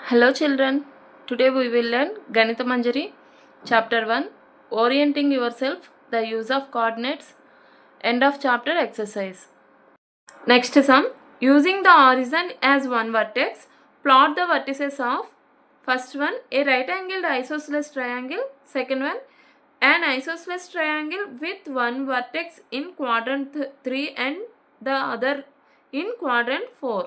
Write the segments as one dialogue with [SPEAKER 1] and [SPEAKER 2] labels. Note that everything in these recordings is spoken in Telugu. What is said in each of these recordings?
[SPEAKER 1] Hello children, today we will learn Ganita Manjari, Chapter 1, Orienting Yourself, the Use of Coordinates, End of Chapter Exercise. Next sum, using the origin as one vertex, plot the vertices of first one, a right angled isosceles triangle, second one, an isosceles triangle with one vertex in quadrant 3 and the other in quadrant 4.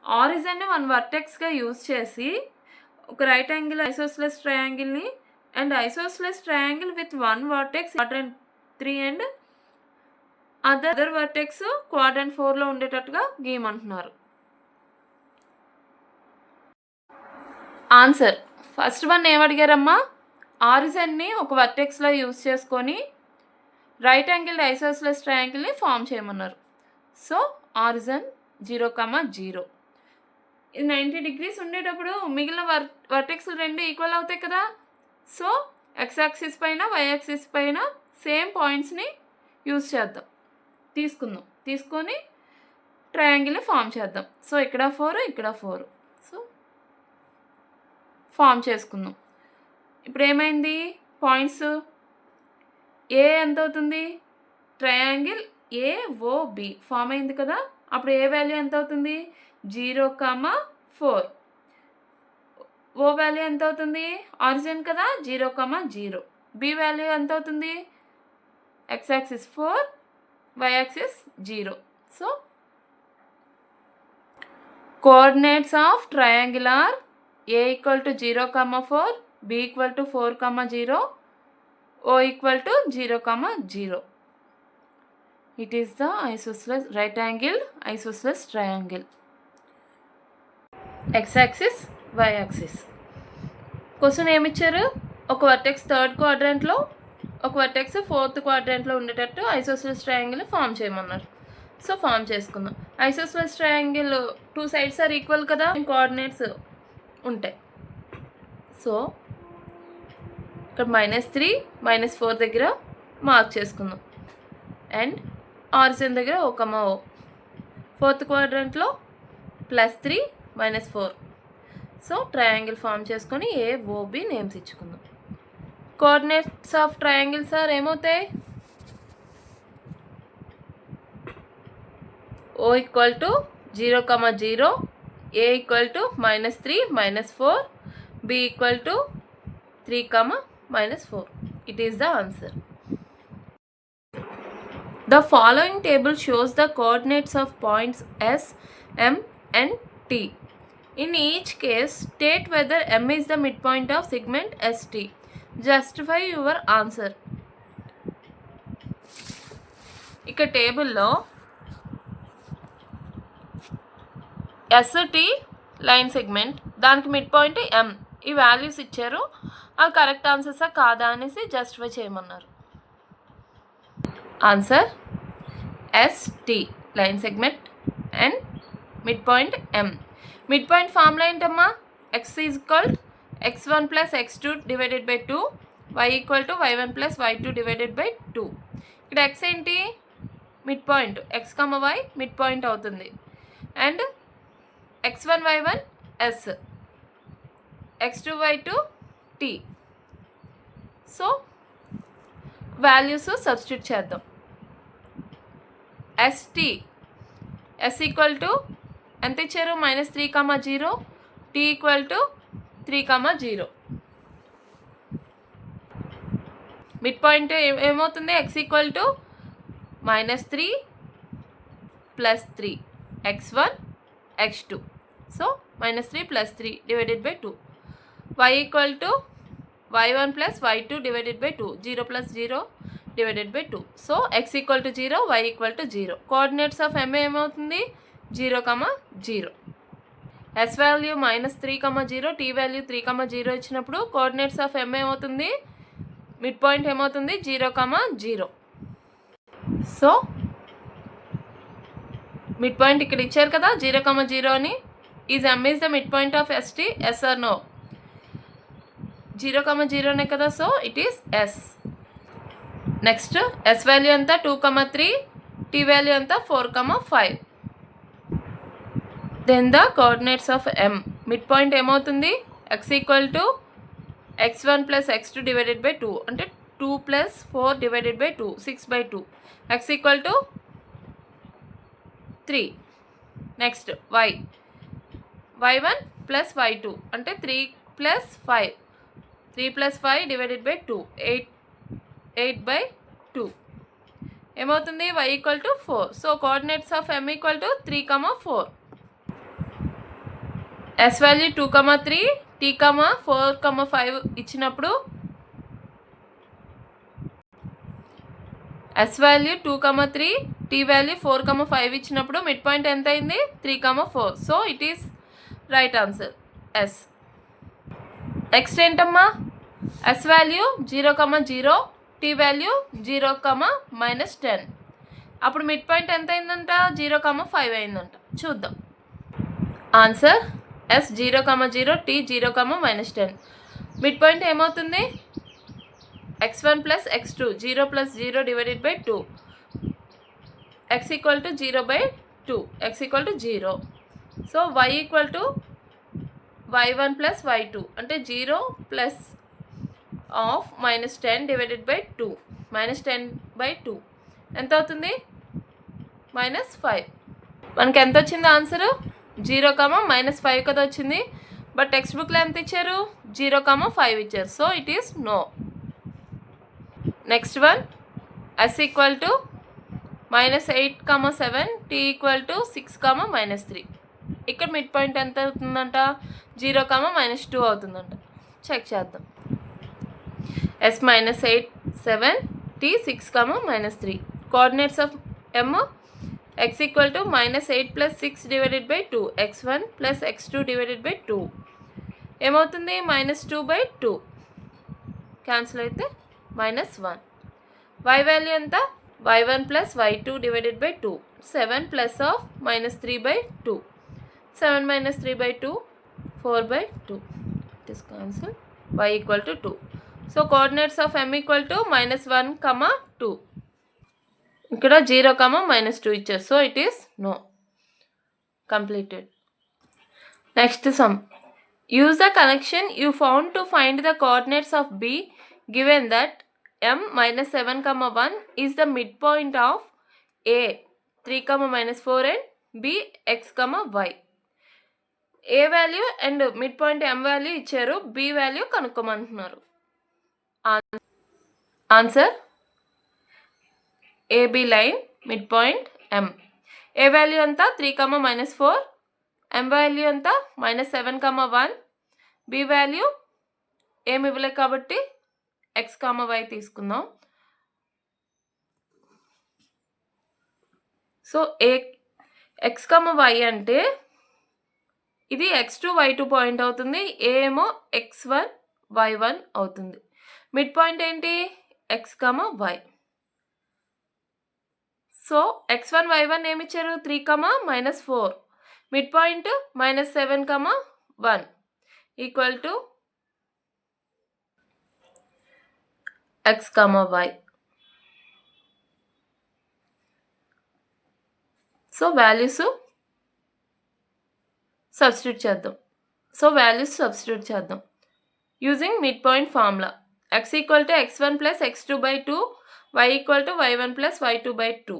[SPEAKER 1] ఆరిజిన్ని వన్ వర్టెక్స్గా యూజ్ చేసి ఒక రైట్ యాంగిల్ ఐసోస్లెస్ ట్రయాంగిల్ని and isosceles triangle with one vertex quadrant 3 and other vertex quadrant 4లో ఉండేటట్టుగా గీయమంటున్నారు. ఆన్సర్ ఫస్ట్ వన్ ఏమడిగారమ్మా, ఆరిజిన్ని ఒక వర్టెక్స్లో యూజ్ చేసుకొని రైట్ యాంగిల్ ఐసోస్లెస్ ట్రయాంగిల్ని ఫామ్ చేయమన్నారు. సో ఆరిజిన్ 0,0 ఇది 90 degrees ఉండేటప్పుడు మిగిలిన వర్టెక్స్లు రెండు ఈక్వల్ అవుతాయి కదా. సో ఎక్స్ యాక్సిస్ పైన వై యాక్సిస్ పైన సేమ్ పాయింట్స్ని యూజ్ చేద్దాం, తీసుకొని ట్రయాంగిల్ని ఫామ్ చేద్దాం. సో ఇక్కడ 4 ఇక్కడ 4, సో ఫామ్ చేసుకుందాం. ఇప్పుడు ఏమైంది, పాయింట్స్ ఏ ఎంత అవుతుంది, ట్రయాంగిల్ ఏఓబి ఫామ్ అయింది కదా. అప్పుడు ఏ వాల్యూ ఎంత అవుతుంది, 0,4. ఓ వాల్యూ ఎంత అవుతుంది, ఆరిజిన్ కదా 0,0. బి వాల్యూ ఎంత అవుతుంది, x axis 4, y axis 0. So coordinates of triangle are A equal to 0,4, B equal to 4,0, O equal to 0,0. It is the isosceles right angled isosceles triangle. X axis, y axis. Question ఏమిచ్చారు, ఒక వర్టెక్స్ థర్డ్ క్వాడ్రంట్లో ఒక వర్టెక్స్ ఫోర్త్ క్వాడ్రంట్లో ఉండేటట్టు ఐసోస్లెస్ ట్రయాంగిల్ ఫామ్ చేయమన్నారు. సో ఫామ్ చేసుకుందాం. Isosceles triangle 2 sides are equal కదా, కోఆర్డినేట్స్ ఉంటాయి. సో ఇక్కడ -3 -4 దగ్గర మార్క్ చేసుకుందాం. అండ్ ఆరిజిన్ దగ్గర O, ఫోర్త్ క్వాడ్రంట్లో +3 -4. సో ట్రయాంగిల్ ఫామ్ చేసుకొని ఏఓబి నేమ్స్ ఇచ్చుకుందాం. కోఆర్డినేట్స్ ఆఫ్ ట్రయాంగిల్ సార్ ఏమవుతాయి, O equal to 0,0, A equal to -3 -4, B equal to 3, -4. It is the answer. The following table shows the coordinates of points S, M and T. In each case, state whether M is the midpoint of segment ST. Justify your answer. ఇక్కడ టేబుల్లో ST లైన్ సెగ్మెంట్, దానికి మిడ్ పాయింట్ M, ఈ వాల్యూస్ ఇచ్చారు. అవి కరెక్ట్ ఆన్సర్సా కాదా అనేసి జస్టిఫై చేయమన్నారు. Answer ST line segment and midpoint M. Mid point formula ఏంటమ్మా, x equal x1 + x2 divided by 2, y equal to y1 + y2 divided by 2. ఇక్కడ x ఏంటి, midpoint, x, y midpoint అవుతుంది. And x1 y1 S, x2 y2 T. So values substitute చేద్దాం. S ఈక్వల్ టు ఎంత ఇచ్చారు, -3,0, T equal to 3,0. Mid point ఏమవుతుంది, x equal to -3 + 3, x1 x2. So -3 + 3 divided by 2. y equal to y1 + y2 divided by 2, 0 + 0 divided by 2. So x equal to 0, y equal to 0. Coordinates of M ఏమవుతుంది, 0,0. S వాల్యూ -3,0, T వాల్యూ 3,0 ఇచ్చినప్పుడు కోఆర్డినేట్స్ ఆఫ్ M ఏమవుతుంది, మిడ్ పాయింట్ ఏమవుతుంది, 0,0. సో మిడ్ పాయింట్ ఇక్కడ ఇచ్చారు కదా 0,0 అని. Is M is the midpoint of ST, yes or no, 0,0నే కదా. So it is S. Next S value ఎంత, 2,3, T వాల్యూ ఎంత, 4,5. Then the coordinates of M midpoint ఏమవుతుంది? X equal to x1 plus x2 divided by 2 అంటే 2 plus 4 divided by 2 6/2 x equal to 3. Next y1 plus y2 అంటే 3 ప్లస్ 5 3 ప్లస్ 5 డివైడెడ్ బై 2 8/2 ఏమవుతుంది? y equal to 4. So coordinates of m equal to 3, 4. s value 2, 3 t, 4, 5 ఇచ్చినప్పుడు s వాల్యూ 2, 3 t వాల్యూ 4, 5 ఇచ్చినప్పుడు మిడ్ పాయింట్ ఎంత అయింది? 3, 4. So it is right answer s. Next ఏంటమ్మా? s value 0, 0 t value 0, -10. అప్పుడు మిడ్ పాయింట్ ఎంత అయిందంట? 0, 5 అయిందంట. చూద్దాం. Answer s 0, 0 t 0, -10. Mid point ఏమవుతుంది? x1 plus x2 0 plus 0 divided by 2 x equal to 0/2 x equal to 0. So y equal to y1 plus y2 అంటే 0 ప్లస్ ఆఫ్ -10 డివైడెడ్ బై 2 -10/2 ఎంత అవుతుంది? -5. మనకి ఎంత వచ్చింది ఆన్సరు? 0, -5 కదా వచ్చింది. బట్ టెక్స్ట్ బుక్లో ఎంత ఇచ్చారు? 0, 5 ఇచ్చారు. So it is no. Next one s equal to -8, 7 t equal to 6, -3. ఇక్కడ మిడ్ పాయింట్ ఎంత అవుతుందంట? 0, -2 అవుతుందంట. చెక్ చేద్దాం. s -8, 7 t 6, -3. Coordinates of m x equal to -8 plus 6 divided by 2 x1 plus x2 divided by 2 ఏమవుతుంది? -2/2 క్యాన్సిల్ అయితే -1. y వాల్యూ ఎంత? y1 plus y2 divided by 2 7 plus of -3/2 7 -3/2 4/2 it is cancel. y equal to 2. So coordinates of m equal to -1, 2. ఇక్కడ 0, -2 ఇచ్చారు. So it is no. Completed. Next sum. Use the connection you found to find the coordinates of b given that m -7, 1 is the midpoint of a 3, -4 and b x, y. a value and midpoint m value ఇచ్చారు. b వాల్యూ కనుక్కోమంటున్నారు. Answer AB line midpoint m. a value అంతా 3, -4 m వాల్యూ అంతా -7, 1 b వాల్యూ ఏమి ఇవ్వలే కాబట్టి x, y తీసుకుందాం. సో x, y అంటే ఇది x2, y2 పాయింట్ అవుతుంది. a ఏమో x1, y1 అవుతుంది. మిడ్ పాయింట్ ఏంటి? x, y. So x1, y1 ఏమి ఇచ్చారు? 3, -4. Mid point -7, 1 equal to x, y. So values substitute చేద్దాం. Using mid point formula. x equal to x1 plus x2/2 y equal to y1 plus y2/2.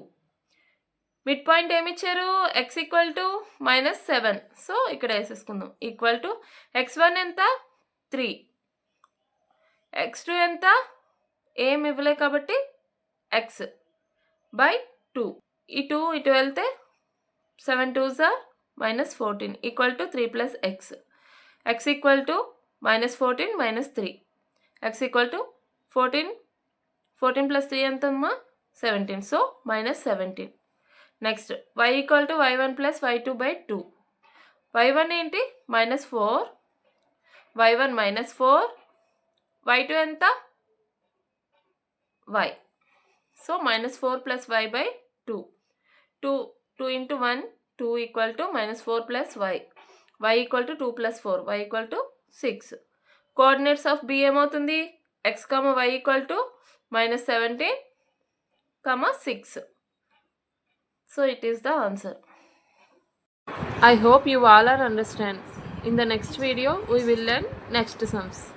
[SPEAKER 1] Mid point ఏమి ఇచ్చారు? x equal to -7. సో ఇక్కడ వేసేసుకుందాం. ఈక్వల్ టు x1 ఎంత? 3. x2 ఎంత? ఏం ఇవ్వలే కాబట్టి x/2. ఈ 2 ఇటు వెళ్తే 7 2s are -14 equal to 3 plus x. x equal to -14 -3. x equal to 14 plus 3 ఎంత అమ్మా? 17. So -17. Next y equal to y1 plus y2/2. y1 ఏంటి? -4. y1 -4. y2 ఎంత? y. So -4 plus y/2. 2 into 1 2 equal to -4 plus y. y equal to 2 plus 4. y equal to 6. Coordinates of b ఏమవుతుంది? x, y equal to -17, 6. So it is the answer. I hope you all are understand. In the next video, we will learn next sums.